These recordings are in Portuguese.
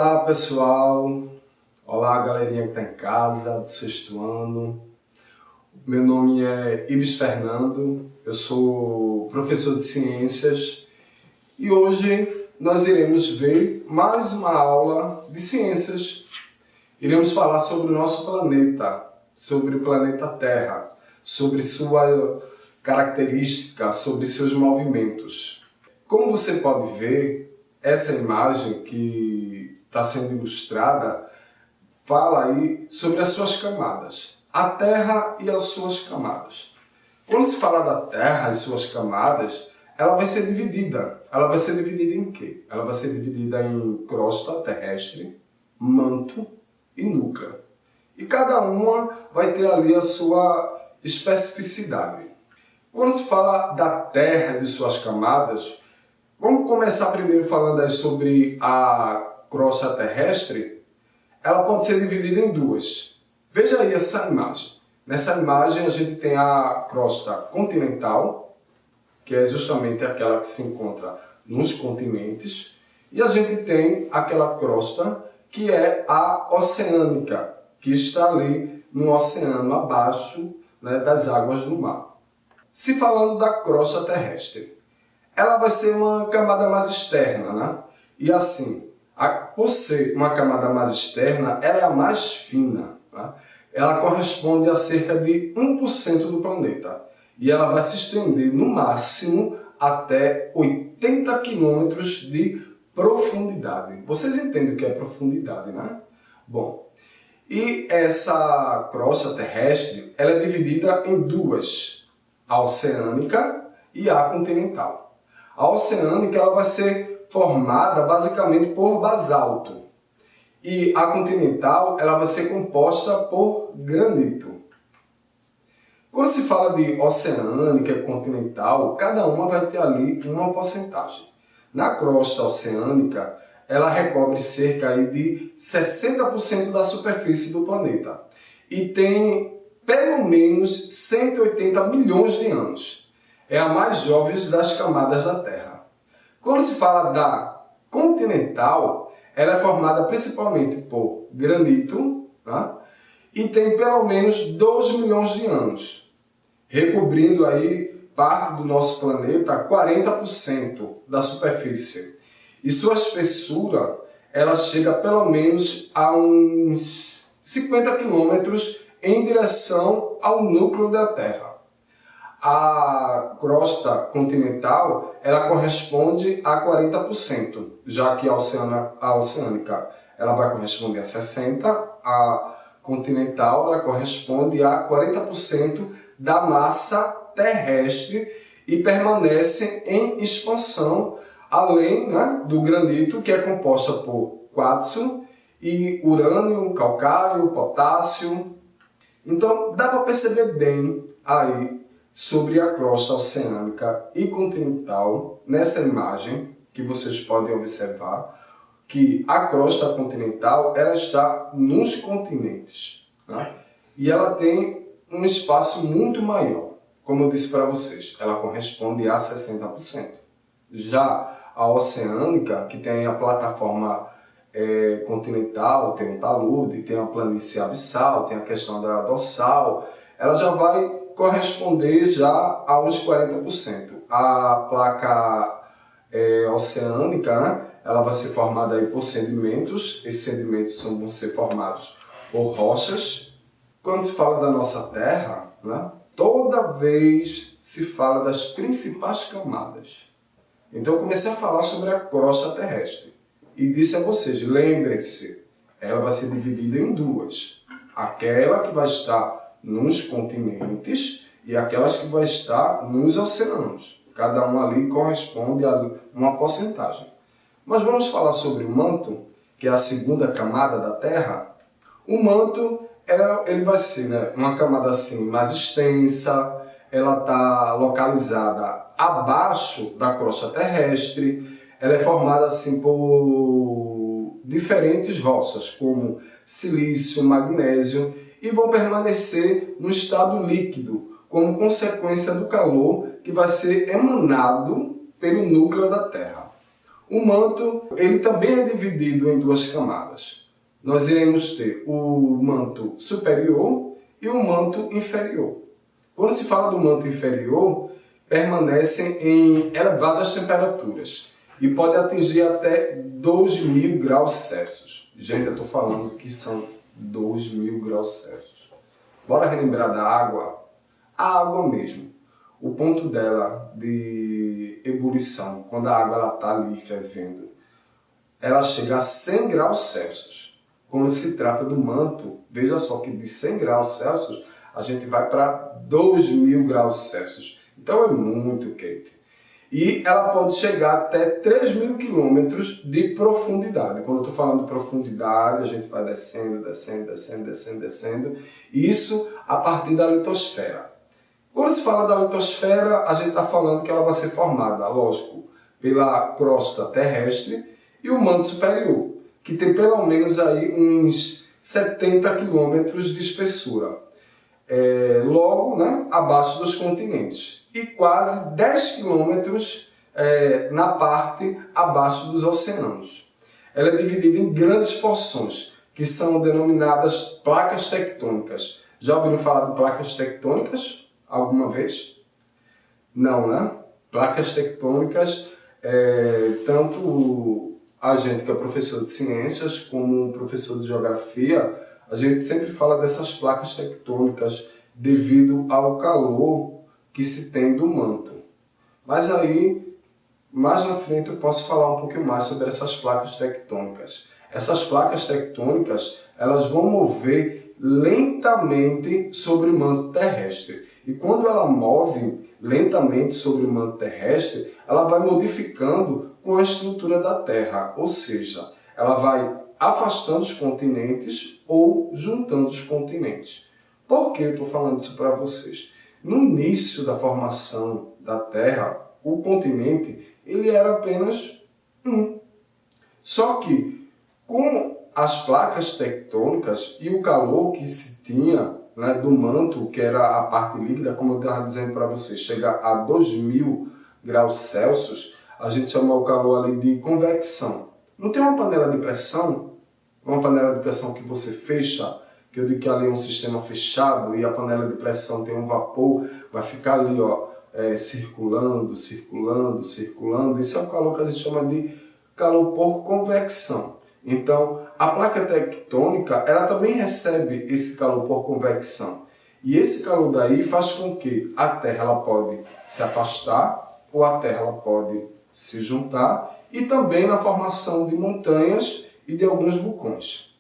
Olá pessoal, olá galerinha que está em casa, do sexto ano. Meu nome é Ives Fernando, eu sou professor de ciências e hoje nós iremos ver mais uma aula de ciências. Iremos falar sobre o nosso planeta, sobre o planeta Terra, sobre sua característica, sobre seus movimentos. Como você pode ver, essa imagem que está sendo ilustrada fala aí sobre as suas camadas, a Terra e as suas camadas. Quando se fala da Terra e suas camadas, ela vai ser dividida. Ela vai ser dividida em quê? Ela vai ser dividida em crosta terrestre, manto e núcleo. E cada uma vai ter ali a sua especificidade. Quando se fala da Terra e de suas camadas, vamos começar primeiro falando aí sobre a crosta terrestre. Ela pode ser dividida em duas. Veja aí essa imagem. Nessa imagem a gente tem a crosta continental, que é justamente aquela que se encontra nos continentes, e a gente tem aquela crosta que é a oceânica, que está ali no oceano abaixo, né, das águas do mar. Se falando da crosta terrestre, ela vai ser uma camada mais externa, né? E assim, por ser uma camada mais externa, ela é a mais fina, né? Ela corresponde a cerca de 1% do planeta. E ela vai se estender, no máximo, até 80 quilômetros de profundidade. Vocês entendem o que é profundidade, né? Bom, e essa crosta terrestre, ela é dividida em duas, a oceânica e a continental. A oceânica ela vai ser formada basicamente por basalto e a continental ela vai ser composta por granito. Quando se fala de oceânica e continental, cada uma vai ter ali uma porcentagem. Na crosta oceânica, ela recobre cerca de 60% da superfície do planeta e tem pelo menos 180 milhões de anos. É a mais jovem das camadas da Terra. Quando se fala da continental, ela é formada principalmente por granito, tá? E tem pelo menos 2 milhões de anos, recobrindo aí parte do nosso planeta, 40% da superfície. E sua espessura, ela chega pelo menos a uns 50 quilômetros em direção ao núcleo da Terra. A crosta continental ela corresponde a 40%, já que a oceânica ela vai corresponder a 60%, a continental ela corresponde a 40% da massa terrestre e permanece em expansão, além, né, do granito, que é composta por quartzo e urânio, calcário, potássio. Então dá para perceber bem aí sobre a crosta oceânica e continental, nessa imagem que vocês podem observar, que a crosta continental ela está nos continentes, né? E ela tem um espaço muito maior. Como eu disse para vocês, ela corresponde a 60%. Já a oceânica, que tem a plataforma continental, tem o talude, tem a planície abissal, tem a questão da dorsal, ela já vai corresponder já a uns 40%. A placa oceânica, né, ela vai ser formada aí por sedimentos. Esses sedimentos vão ser formados por rochas. Quando se fala da nossa Terra, né, toda vez se fala das principais camadas. Então eu comecei a falar sobre a crosta terrestre e disse a vocês, lembrem-se, ela vai ser dividida em duas. Aquela que vai estar nos continentes e aquelas que vai estar nos oceanos. Cada uma ali corresponde a uma porcentagem. Mas vamos falar sobre o manto, que é a segunda camada da Terra. O manto ele vai ser, né, uma camada assim mais extensa, ela está localizada abaixo da crosta terrestre, ela é formada assim por diferentes rochas, como silício, magnésio, e vão permanecer no estado líquido, como consequência do calor que vai ser emanado pelo núcleo da Terra. O manto, ele também é dividido em duas camadas. Nós iremos ter o manto superior e o manto inferior. Quando se fala do manto inferior, permanecem em elevadas temperaturas e pode atingir até 2.000 graus Celsius. Gente, eu estou falando que são 2.000 graus Celsius. Bora relembrar da água? A água mesmo. O ponto dela de ebulição, quando a água está ali fervendo, ela chega a 100 graus Celsius. Quando se trata do manto, veja só que de 100 graus Celsius, a gente vai para 2.000 graus Celsius. Então é muito quente. E ela pode chegar até 3.000 quilômetros de profundidade. Quando eu estou falando de profundidade, a gente vai descendo, descendo, descendo, descendo, descendo. Isso a partir da litosfera. Quando se fala da litosfera, a gente está falando que ela vai ser formada, lógico, pela crosta terrestre e o manto superior, que tem pelo menos aí uns 70 quilômetros de espessura. Logo, né, abaixo dos continentes. E quase 10 quilômetros na parte abaixo dos oceanos. Ela é dividida em grandes porções, que são denominadas placas tectônicas. Já ouviram falar de placas tectônicas alguma vez? Não, né? Placas tectônicas, tanto a gente que é professor de ciências, como professor de geografia, a gente sempre fala dessas placas tectônicas devido ao calor que se tem do manto. Mas aí, mais na frente, eu posso falar um pouquinho mais sobre essas placas tectônicas. Essas placas tectônicas, elas vão mover lentamente sobre o manto terrestre. E quando ela move lentamente sobre o manto terrestre, ela vai modificando com a estrutura da Terra. Ou seja, ela vai afastando os continentes ou juntando os continentes. Por que eu estou falando isso para vocês? No início da formação da Terra, o continente ele era apenas um. Só que com as placas tectônicas e o calor que se tinha, né, do manto, que era a parte líquida, como eu estava dizendo para vocês, chega a 2.000 graus Celsius, a gente chama o calor ali de convecção. Não tem uma panela de pressão? Uma panela de pressão que você fecha, que eu digo que ali é um sistema fechado e a panela de pressão tem um vapor, vai ficar ali, ó, circulando, circulando, circulando. Isso é um calor que a gente chama de calor por convecção. Então, a placa tectônica, ela também recebe esse calor por convecção. E esse calor daí faz com que a Terra ela pode se afastar ou a Terra ela pode se juntar e também na formação de montanhas e de alguns vulcões.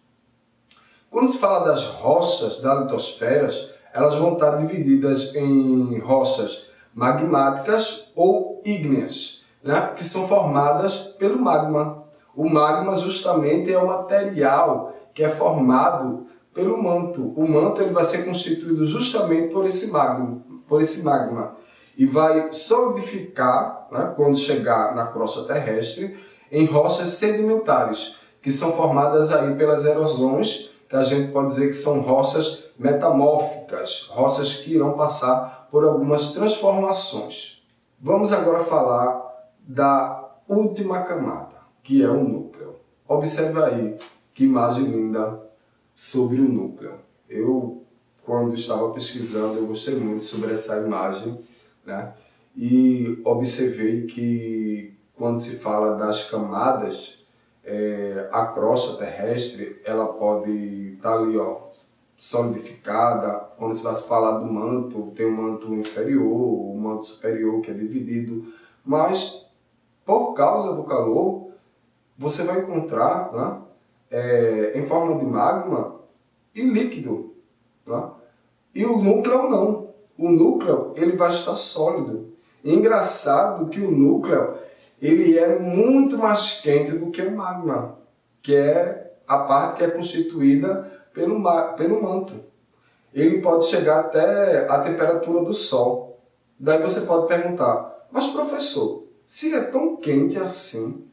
Quando se fala das rochas da litosfera, elas vão estar divididas em rochas magmáticas ou ígneas, né, que são formadas pelo magma. O magma justamente é o material que é formado pelo manto. O manto ele vai ser constituído justamente por esse magma e vai solidificar, né, quando chegar na crosta terrestre, em rochas sedimentares, que são formadas aí pelas erosões, que a gente pode dizer que são rochas metamórficas, rochas que irão passar por algumas transformações. Vamos agora falar da última camada, que é o núcleo. Observe aí que imagem linda sobre o núcleo. Eu, quando estava pesquisando, eu gostei muito sobre essa imagem, né? E observei que quando se fala das camadas, a crosta terrestre ela pode estar ali, ó, solidificada. Quando se vai se falar do manto, tem o manto inferior, o manto superior que é dividido, mas por causa do calor você vai encontrar, né, em forma de magma e líquido, né? E o núcleo não. O núcleo ele vai estar sólido. E engraçado que o núcleo ele é muito mais quente do que o magma, que é a parte que é constituída pelo manto. Ele pode chegar até a temperatura do Sol. Daí você pode perguntar, mas professor, se é tão quente assim,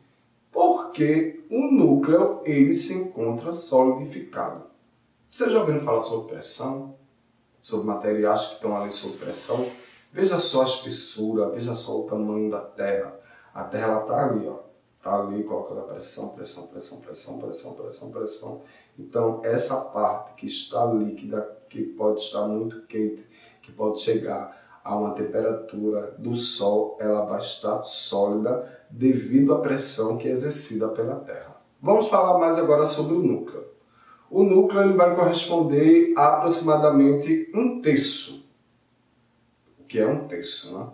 por que o núcleo ele se encontra solidificado? Você já ouviu falar sobre pressão? Sobre materiais que estão ali sob pressão? Veja só a espessura, veja só o tamanho da Terra. A Terra está ali, ó, Está ali colocando a pressão, pressão, pressão, pressão, pressão, pressão, pressão. Então, essa parte que está líquida, que pode estar muito quente, que pode chegar a uma temperatura do Sol, ela vai estar sólida devido à pressão que é exercida pela Terra. Vamos falar mais agora sobre o núcleo. O núcleo ele vai corresponder a aproximadamente 1/3. O que é 1/3, né?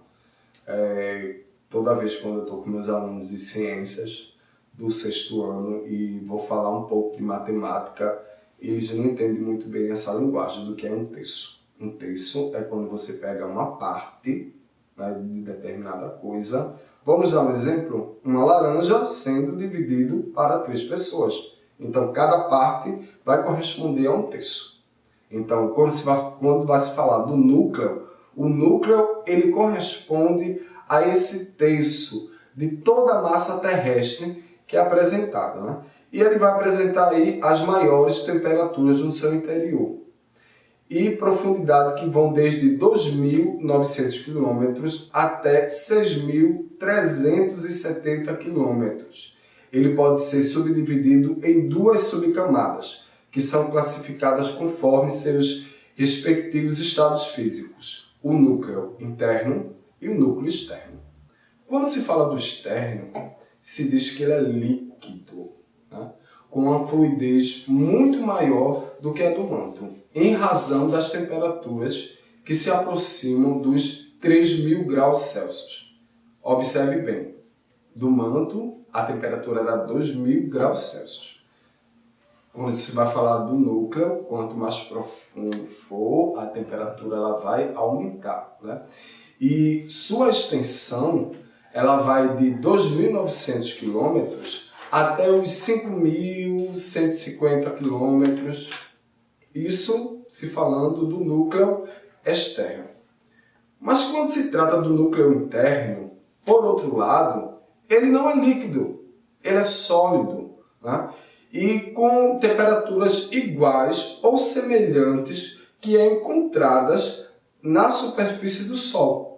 Toda vez quando eu estou com meus alunos de ciências do 6º ano e vou falar um pouco de matemática, eles não entendem muito bem essa linguagem do que é 1/3. 1/3 é quando você pega uma parte, né, de determinada coisa. Vamos dar um exemplo? Uma laranja sendo dividido para 3 pessoas. Então, cada parte vai corresponder a 1/3. Então, quando vai se falar do núcleo, o núcleo ele corresponde a esse terço de toda a massa terrestre que é apresentada, né? E ele vai apresentar aí as maiores temperaturas no seu interior. E profundidade que vão desde 2.900 km até 6.370 km. Ele pode ser subdividido em 2 subcamadas, que são classificadas conforme seus respectivos estados físicos, o núcleo interno e o núcleo externo. Quando se fala do externo, se diz que ele é líquido, né? Com uma fluidez muito maior do que a do manto, em razão das temperaturas que se aproximam dos 3.000 graus Celsius. Observe bem, do manto a temperatura era 2.000 graus Celsius. Quando se vai falar do núcleo, quanto mais profundo for, a temperatura ela vai aumentar, né? E sua extensão ela vai de 2.900 km até os 5.150 km, isso se falando do núcleo externo. Mas quando se trata do núcleo interno, por outro lado, ele não é líquido, ele é sólido, né? E com temperaturas iguais ou semelhantes que é encontradas na superfície do Sol,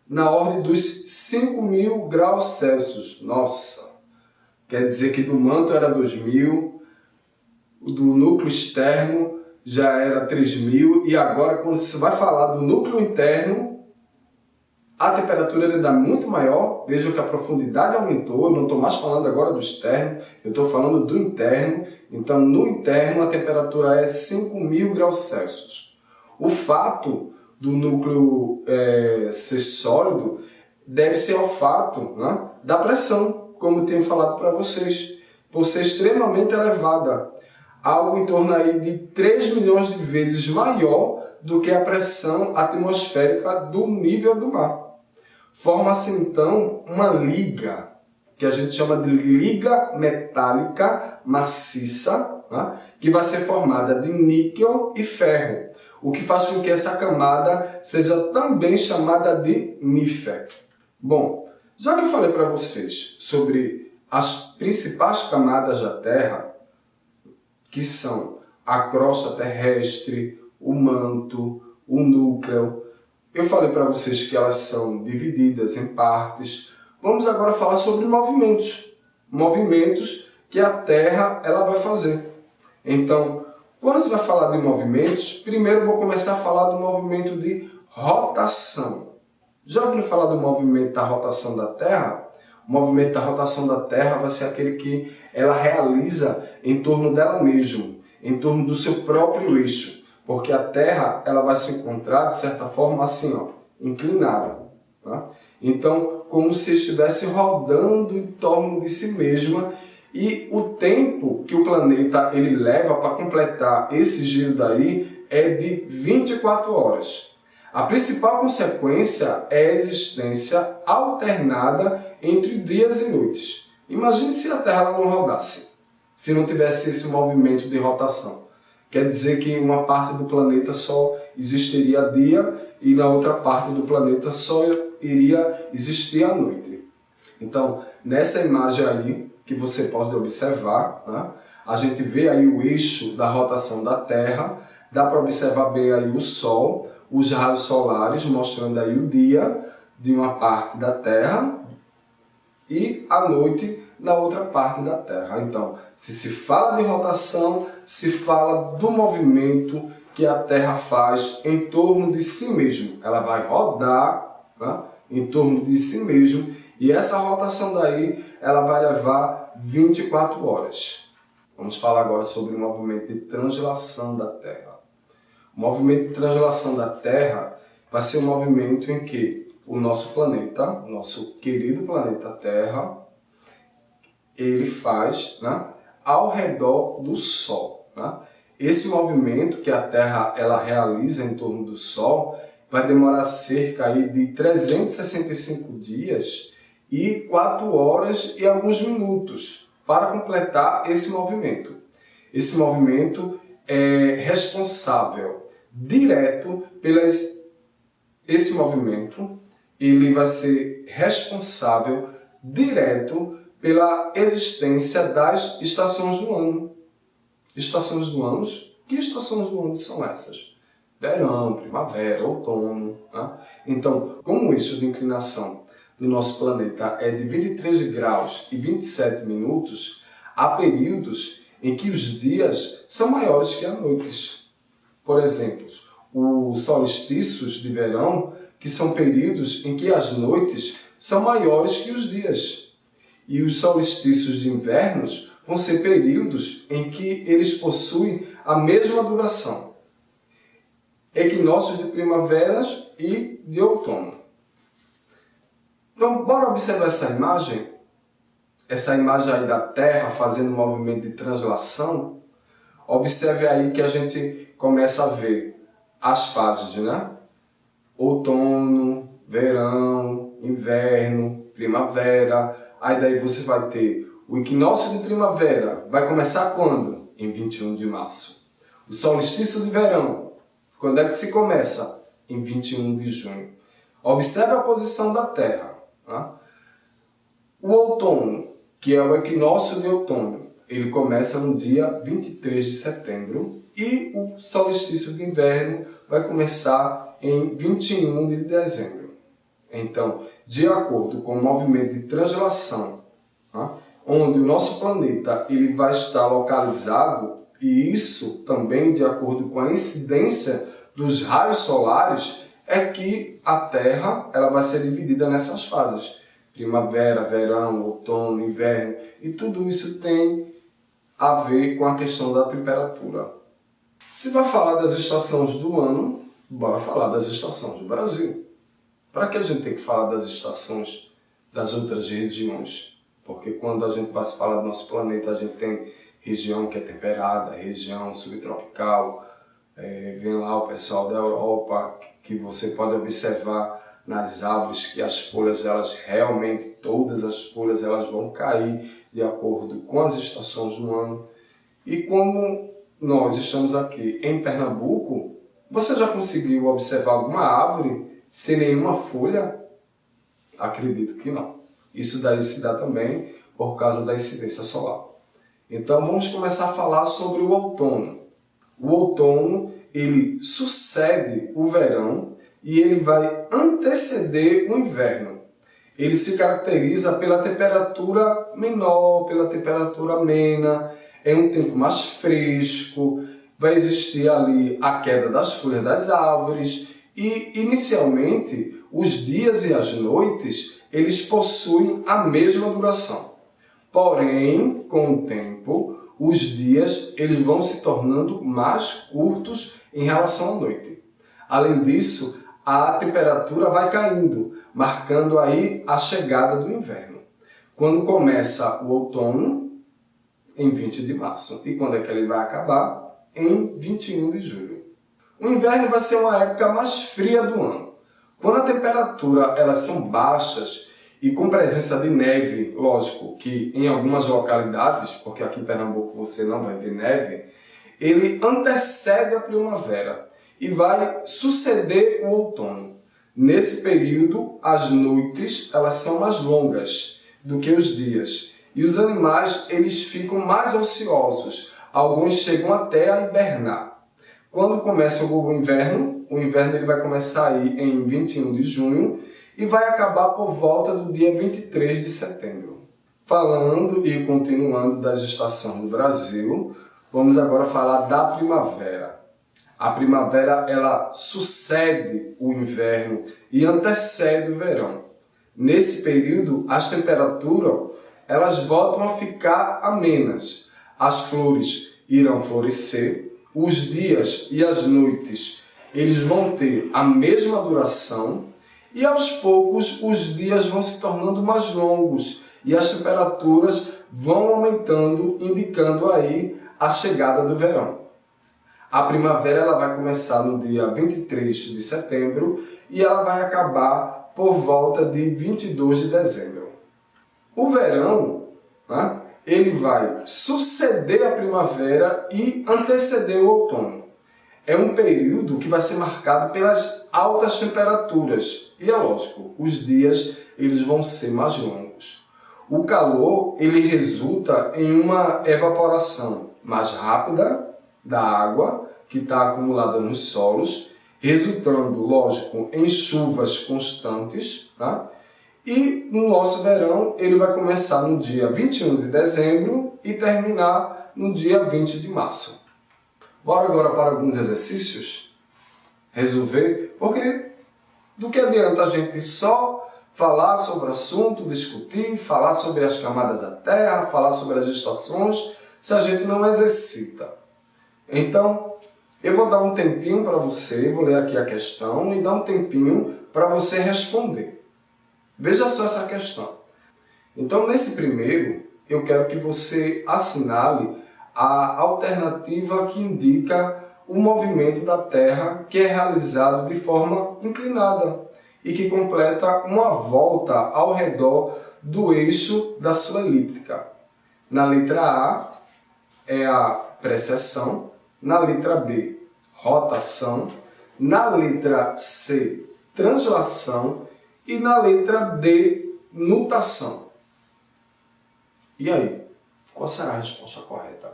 na ordem dos 5.000 graus Celsius. Nossa! Quer dizer que do manto era 2.000, do núcleo externo já era 3.000 e agora quando se vai falar do núcleo interno, a temperatura ainda é muito maior. Vejam que a profundidade aumentou, eu não estou mais falando agora do externo, eu estou falando do interno. Então no interno a temperatura é 5.000 graus Celsius. O fato do núcleo ser sólido deve-se ao fato, né, da pressão, como eu tenho falado para vocês, por ser extremamente elevada, algo em torno aí de 3 milhões de vezes maior do que a pressão atmosférica do nível do mar. Forma-se então uma liga, que a gente chama de liga metálica maciça, né, que vai ser formada de níquel e ferro, o que faz com que essa camada seja também chamada de nífer. Bom, já que eu falei para vocês sobre as principais camadas da Terra, que são a crosta terrestre, o manto, o núcleo, eu falei para vocês que elas são divididas em partes. Vamos agora falar sobre movimentos. Movimentos que a Terra ela vai fazer. Então, quando se vai falar de movimentos, primeiro eu vou começar a falar do movimento de rotação. Já ouviram falar do movimento da rotação da Terra? O movimento da rotação da Terra vai ser aquele que ela realiza em torno dela mesma, em torno do seu próprio eixo. Porque a Terra ela vai se encontrar, de certa forma, assim, ó, inclinada. Tá? Então, como se estivesse rodando em torno de si mesma, e o tempo que o planeta ele leva para completar esse giro daí é de 24 horas. A principal consequência é a existência alternada entre dias e noites. Imagine se a Terra não rodasse, se não tivesse esse movimento de rotação. Quer dizer que uma parte do planeta só existiria dia e na outra parte do planeta só iria existir a noite. Então, nessa imagem aí, que você pode observar, né, a gente vê aí o eixo da rotação da Terra, dá para observar bem aí o Sol, os raios solares mostrando aí o dia de uma parte da Terra e a noite na outra parte da Terra. Então, se fala de rotação, se fala do movimento que a Terra faz em torno de si mesmo. Ela vai rodar, né, em torno de si mesmo, e essa rotação daí ela vai levar 24 horas. Vamos falar agora sobre o movimento de translação da Terra. O movimento de translação da Terra vai ser um movimento em que o nosso planeta, o nosso querido planeta Terra, ele faz, né, ao redor do Sol. Né? Esse movimento que a Terra ela realiza em torno do Sol vai demorar cerca aí de 365 dias e 4 horas e alguns minutos para completar esse movimento. Esse movimento é responsável direto pelas... Esse movimento ele vai ser responsável direto pela existência das estações do ano. Estações do ano? Que estações do ano são essas? Verão, primavera, outono. Né? Então, como o eixo de inclinação do nosso planeta é de 23 graus e 27 minutos, há períodos em que os dias são maiores que as noites. Por exemplo, os solstícios de verão, que são períodos em que as noites são maiores que os dias. E os solstícios de inverno vão ser períodos em que eles possuem a mesma duração. Equinócios de primavera e de outono. Então, bora observar essa imagem? Essa imagem aí da Terra fazendo um movimento de translação. Observe aí que a gente começa a ver as fases, né? Outono, verão, inverno, primavera. Aí daí você vai ter o equinócio de primavera. Vai começar quando? Em 21 de março. O solstício de verão. Quando é que se começa? Em 21 de junho. Observe a posição da Terra. Né? O outono, que é o equinócio de outono, ele começa no dia 23 de setembro e o solstício de inverno vai começar em 21 de dezembro. Então, de acordo com o movimento de translação, né, onde o nosso planeta ele vai estar localizado, e isso também de acordo com a incidência dos raios solares, é que a Terra ela vai ser dividida nessas fases. Primavera, verão, outono, inverno, e tudo isso tem a ver com a questão da temperatura. Se vai falar das estações do ano, bora falar das estações do Brasil. Para que a gente tem que falar das estações das outras regiões? Porque quando a gente vai se falar do nosso planeta, a gente tem região que é temperada, região subtropical, vem lá o pessoal da Europa, que você pode observar nas árvores que as folhas, elas realmente, todas as folhas, elas vão cair de acordo com as estações do ano. E como nós estamos aqui em Pernambuco, você já conseguiu observar alguma árvore sem nenhuma folha? Acredito que não. Isso daí se dá também por causa da incidência solar. Então vamos começar a falar sobre o outono. O outono, ele sucede o verão e ele vai anteceder o inverno. Ele se caracteriza pela temperatura menor, pela temperatura amena, é um tempo mais fresco, vai existir ali a queda das folhas das árvores e, inicialmente, os dias e as noites, eles possuem a mesma duração. Porém, com o tempo, os dias eles vão se tornando mais curtos em relação à noite. Além disso, a temperatura vai caindo, marcando aí a chegada do inverno. Quando começa o outono, em 20 de março. E quando é que ele vai acabar? Em 21 de julho. O inverno vai ser uma época mais fria do ano. Quando a temperatura elas são baixas e com presença de neve, lógico que em algumas localidades, porque aqui em Pernambuco você não vai ver neve, ele antecede a primavera e vai suceder o outono. Nesse período, as noites elas são mais longas do que os dias e os animais eles ficam mais ociosos. Alguns chegam até a hibernar. Quando começa o inverno ele vai começar aí em 21 de junho e vai acabar por volta do dia 23 de setembro. Falando e continuando das estações do Brasil, vamos agora falar da primavera. A primavera, ela sucede o inverno e antecede o verão. Nesse período, as temperaturas elas voltam a ficar amenas. As flores irão florescer, os dias e as noites eles vão ter a mesma duração e aos poucos os dias vão se tornando mais longos e as temperaturas vão aumentando, indicando aí a chegada do verão. A primavera ela vai começar no dia 23 de setembro e ela vai acabar por volta de 22 de dezembro. O verão, né, ele vai suceder a primavera e anteceder o outono. É um período que vai ser marcado pelas altas temperaturas e é lógico, os dias eles vão ser mais longos. O calor ele resulta em uma evaporação mais rápida da água que está acumulada nos solos, resultando, lógico, em chuvas constantes, tá? E no nosso verão ele vai começar no dia 21 de dezembro e terminar no dia 20 de março. Bora agora para alguns exercícios? Resolver? Porque do que adianta a gente só falar sobre o assunto, discutir, falar sobre as camadas da Terra, falar sobre as estações, se a gente não exercita? Então, eu vou dar um tempinho para você, vou ler aqui a questão e dar um tempinho para você responder. Veja só essa questão. Então, nesse primeiro, eu quero que você assinale a alternativa que indica o movimento da Terra que é realizado de forma inclinada e que completa uma volta ao redor do eixo da sua elíptica. Na letra A é a precessão, na letra B, rotação, na letra C, translação e na letra D, nutação. E aí, qual será a resposta correta?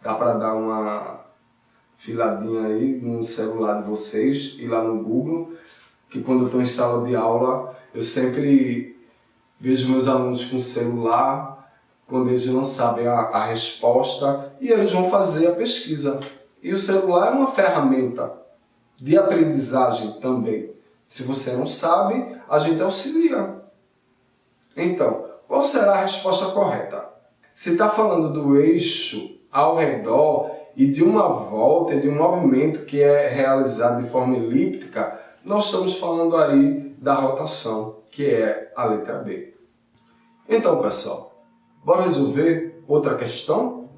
Dá para dar uma filadinha aí no celular de vocês e lá no Google, que quando eu estou em sala de aula, eu sempre vejo meus alunos com o celular, quando eles não sabem a resposta, e eles vão fazer a pesquisa. E o celular é uma ferramenta de aprendizagem também. Se você não sabe, a gente auxilia. Então, qual será a resposta correta? Se está falando do eixo ao redor e de uma volta, de um movimento que é realizado de forma elíptica, nós estamos falando aí da rotação, que é a letra B. Então, pessoal, bora resolver outra questão?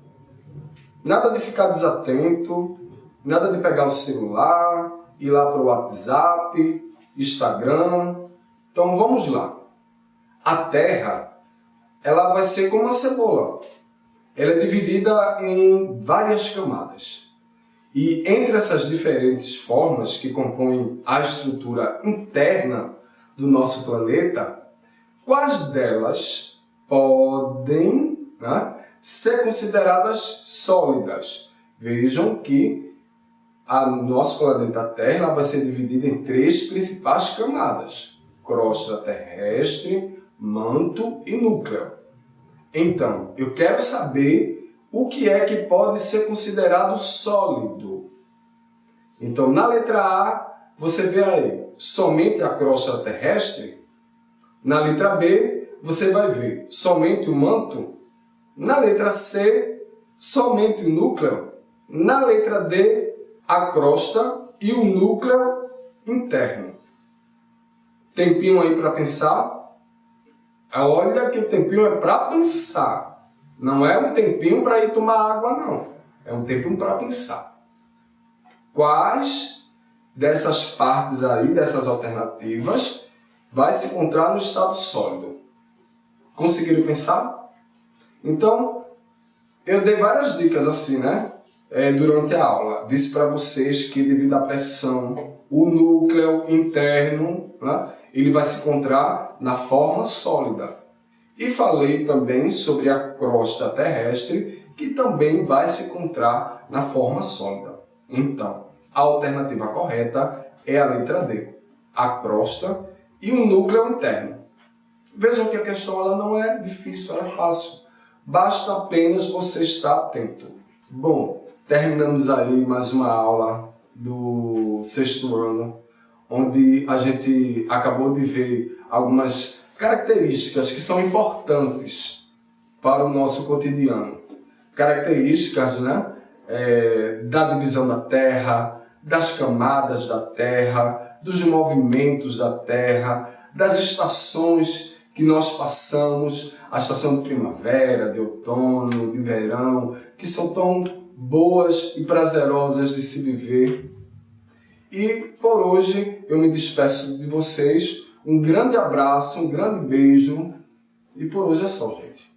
Nada de ficar desatento, nada de pegar o celular, ir lá para o WhatsApp, Instagram. Então, vamos lá. A Terra, ela vai ser como uma cebola. Ela é dividida em várias camadas. E entre essas diferentes formas que compõem a estrutura interna do nosso planeta, quais delas podem, né, ser consideradas sólidas? Vejam que nosso planeta Terra vai ser dividido em três principais camadas: crosta terrestre, manto e núcleo. Então, eu quero saber o que é que pode ser considerado sólido. Então, na letra A, você vê aí somente a crosta terrestre. Na letra B, você vai ver somente o manto. Na letra C, somente o núcleo. Na letra D, a crosta e o núcleo interno. Tempinho aí para pensar. Olha que o tempinho é para pensar. Não é um tempinho para ir tomar água, não. É um tempinho para pensar. Quais dessas partes aí, dessas alternativas, vai se encontrar no estado sólido? Conseguiram pensar? Então, eu dei várias dicas assim, né? Durante a aula. Disse para vocês que devido à pressão, o núcleo interno, né, ele vai se encontrar na forma sólida. E falei também sobre a crosta terrestre, que também vai se encontrar na forma sólida. Então, a alternativa correta é a letra D, a crosta e o núcleo interno. Vejam que a questão ela não é difícil, ela é fácil. Basta apenas você estar atento. Bom, terminamos aí mais uma aula do 6º ano, onde a gente acabou de ver algumas características que são importantes para o nosso cotidiano. Características, né, da divisão da Terra, das camadas da Terra, dos movimentos da Terra, das estações que nós passamos, a estação de primavera, de outono, de verão, que são tão boas e prazerosas de se viver. E por hoje eu me despeço de vocês. Um grande abraço, um grande beijo e por hoje é só, gente.